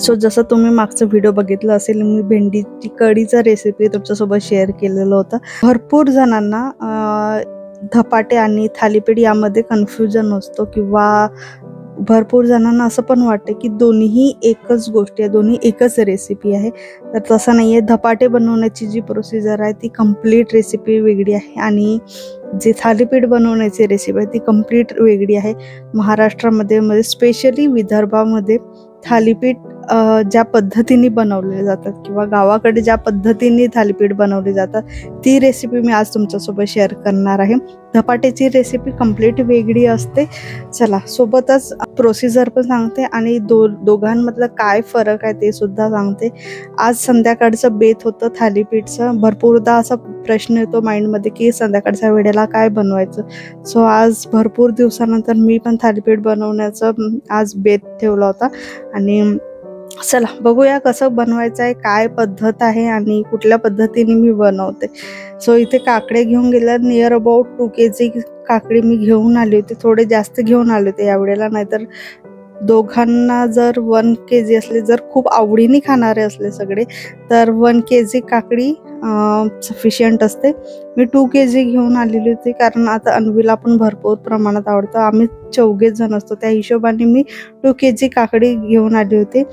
So जसं तुम्ही मागचा व्हिडिओ बघितला असेल, मी भेंडीची कढीचा रेसिपी तुमच्यासोबत शेअर केलेलं होतं. भरपूर जणांना धपाटे आणि थालीपीठ यामध्ये कन्फ्युजन असतो किंवा भरपूर जणांना असं पण वाटतं की दोन्ही एकच गोष्टी आहे, दोन्ही एकच रेसिपी आहे. तर तसं नाही आहे. धपाटे बनवण्याची जी प्रोसिजर आहे ती कंप्लीट रेसिपी वेगळी आहे आणि जे थालीपीठ बनवण्याची रेसिपी आहे ती कंप्लीट वेगळी आहे. महाराष्ट्रामध्ये स्पेशली विदर्भामध्ये थालीपीठ ज्या पद्धतीने बनवले जातात किंवा गावाकडे ज्या पद्धतीने थालीपीठ बनवले जातात ती रेसिपी मी आज तुमच्यासोबत शेअर करणार आहे. धपाट्याची रेसिपी कंप्लीट वेगळी असते. चला, सोबतच प्रोसिजर पण सांगते आणि दोघांमधलं काय फरक आहे ते सुद्धा सांगते. आज संध्याकाळचं बेत होतं थालीपीठचं. भरपूरदा असा प्रश्न येतो माइंडमध्ये की संध्याकाळच्या वेळेला काय बनवायचं. सो आज भरपूर दिवसानंतर मी पण थालीपीठ बनवण्याचं आज बेत ठेवला होता आणि चला बघूया कसं बनवायचं आहे, काय पद्धत आहे आणि कुठल्या पद्धतीने मी बनवते. सो इथे काकडे घेऊन गेल्या. नियर अबाउट 2 kg काकडी मी घेऊन आली होती. थोडे जास्त घेऊन आले होते यावेळेला, नाहीतर दोघांना जर 1 kg असले, जर खूप आवडीने खाणारे असले सगळे, तर 1 kg काकडी सफिशियंट असते. मी 2 kg घेऊन आलेली होती कारण आता अन्वीला पण भरपूर प्रमाणात आवडतं. आम्ही 4 जण असतो, त्या हिशोबाने मी 2 kg काकडी घेऊन आली होती.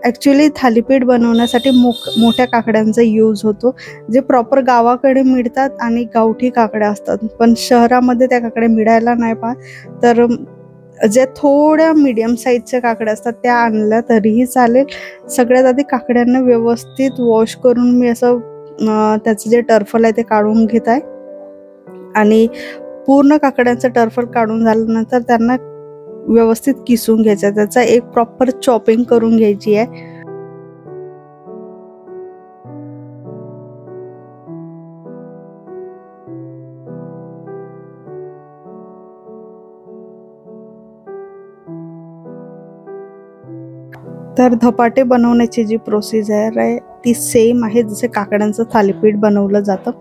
ॲक्च्युली थालीपीठ बनवण्यासाठी मोठ्या काकड्यांचा यूज होतो, जे प्रॉपर गावाकडे मिळतात आणि गावठी काकड्या असतात. पण शहरामध्ये त्या काकड्या मिळायला नाही पाहत, तर ज्या थोड्या मीडियम साईजच्या काकड्या असतात त्या आणल्या तरीही चालेल. सगळ्यात आधी काकड्यांना व्यवस्थित वॉश करून मी असं त्याचं जे टर्फल आहे ते काढून घेत आहे आणि पूर्ण काकड्यांचं टर्फल काढून झाल्यानंतर त्यांना व्यवस्थित किसून घ्यायचं. त्याचा एक प्रॉपर चॉपिंग करून घ्यायची आहे. तर धपाटे बनवण्याची जी प्रोसिजर आहे ती सेम आहे जसे काकड्यांचं थालीपीठ बनवलं जातं.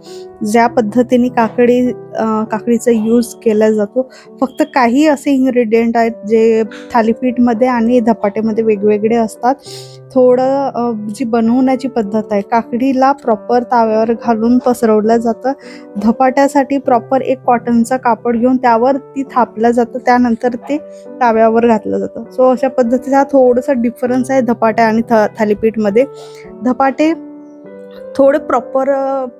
ज्या पद्धतीने काकडीचा यूज केला जातो, फक्त काही असे इन्ग्रेडियंट आहेत जे थालीपीठमध्ये आणि धपाट्यामध्ये वेगवेगळे असतात. थोडं जी बनवण्याची पद्धत आहे, काकडीला प्रॉपर ताव्यावर घालून पसरवलं जातं. धपाट्यासाठी प्रॉपर एक कॉटनचा कापड घेऊन त्यावर ती थापलं जातं, त्यानंतर ते ताव्यावर घातलं जातं. सो अशा पद्धतीचा थोडासा डिफरन्स आहे धपाट्या आणि थालीपीठमध्ये. धपाटे थोडे प्रॉपर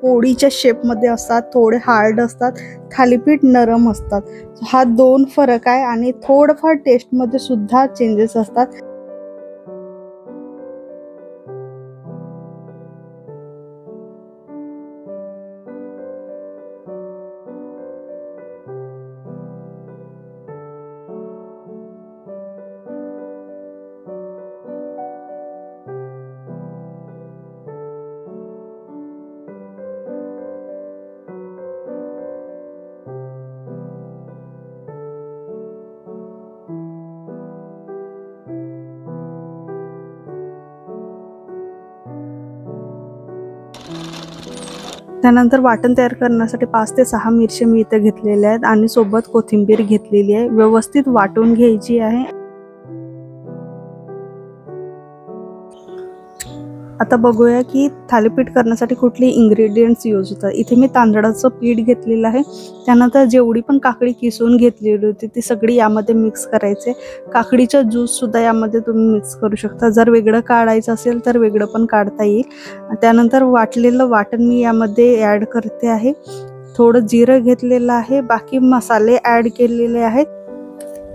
पोळीच्या शेपमध्ये असतात, थोडे हार्ड असतात. थालीपीठ नरम असतात. हा 2 फरक आहे आणि थोडंफार टेस्टमध्ये सुद्धा चेंजेस असतात. त्यानंतर वाटण तयार करण्यासाठी 5 ते 6 मिरच्या मी इथे घेतलेल्या आहेत आणि सोबत कोथिंबीर घेतलेली आहे. व्यवस्थित वाटून घ्यायची आहे. आता बघूया की थालीपीठ करण्यासाठी कुठले इन्ग्रेडियंट्स यूज होतात. इथे मी तांदळाचं पीठ घेतलेलं आहे. त्यानंतर जेवढी पण काकडी किसून घेतलेली होती ती सगळी यामध्ये मिक्स करायचे. काकडीचा ज्यूससुद्धा यामध्ये तुम्ही मिक्स करू शकता. जर वेगळं काढायचं असेल तर वेगळं पण काढता येईल. त्यानंतर वाटलेलं वाटण मी यामध्ये ॲड करते आहे. थोडं जिरं घेतलेलं आहे. बाकी मसाले ॲड केलेले आहेत.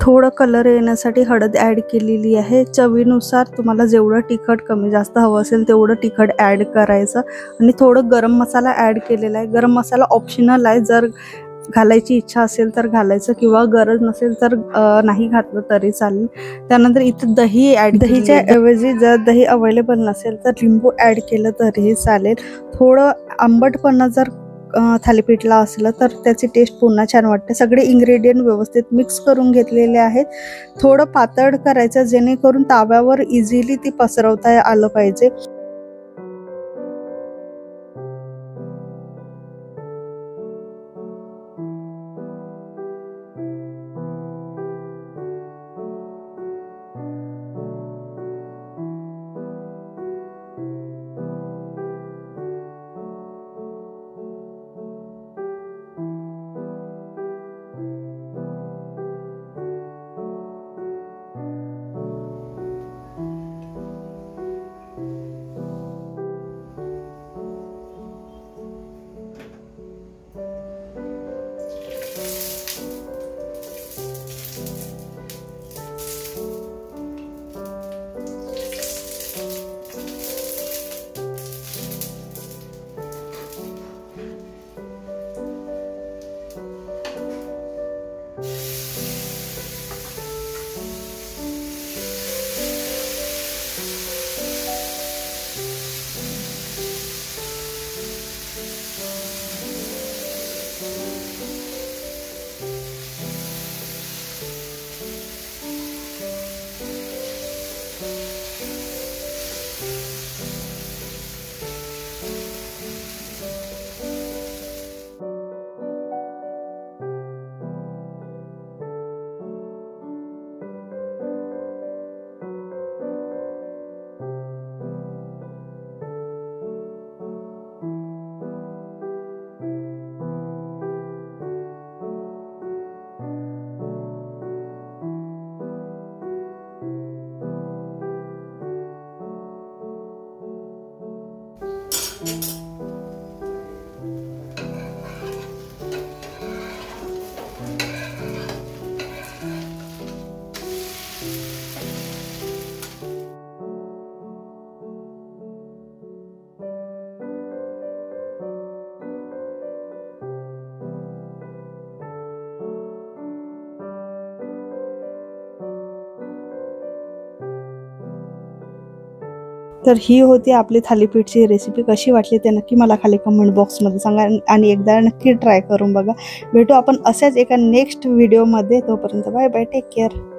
थोडं कलर येण्यासाठी हळद ॲड केलेली आहे. चवीनुसार तुम्हाला जेवढं तिखट कमी जास्त हवं असेल तेवढं तिखट ॲड करायचं आणि थोडं गरम मसाला ॲड केलेला आहे. गरम मसाला ऑप्शनल आहे, जर घालायची इच्छा असेल तर घालायचं किंवा गरज नसेल तर नाही घातलं तरी चालेल. त्यानंतर इथं दही दहीच्या ऐवजी जर दही अवेलेबल नसेल तर लिंबू ॲड केलं तरीही चालेल. थोडं आंबटपणा जर थालीपीठला असलं तर त्याची टेस्ट पुन्हा छान वाटते. सगळे इन्ग्रेडियंट व्यवस्थित मिक्स करून घेतलेले आहेत. थोडं पातळ करायचं जेणेकरून ताव्यावर इझिली ती पसरवता आलं पाहिजे. तर ही होती आपली थालीपीठची रेसिपी. कशी वाटली ते नक्की मला खाली कमेंट बॉक्समध्ये सांगा आणि एकदा नक्की ट्राय करून बघा. भेटू आपण अशाच एका नेक्स्ट व्हिडिओमध्ये. तोपर्यंत बाय बाय, टेक केअर.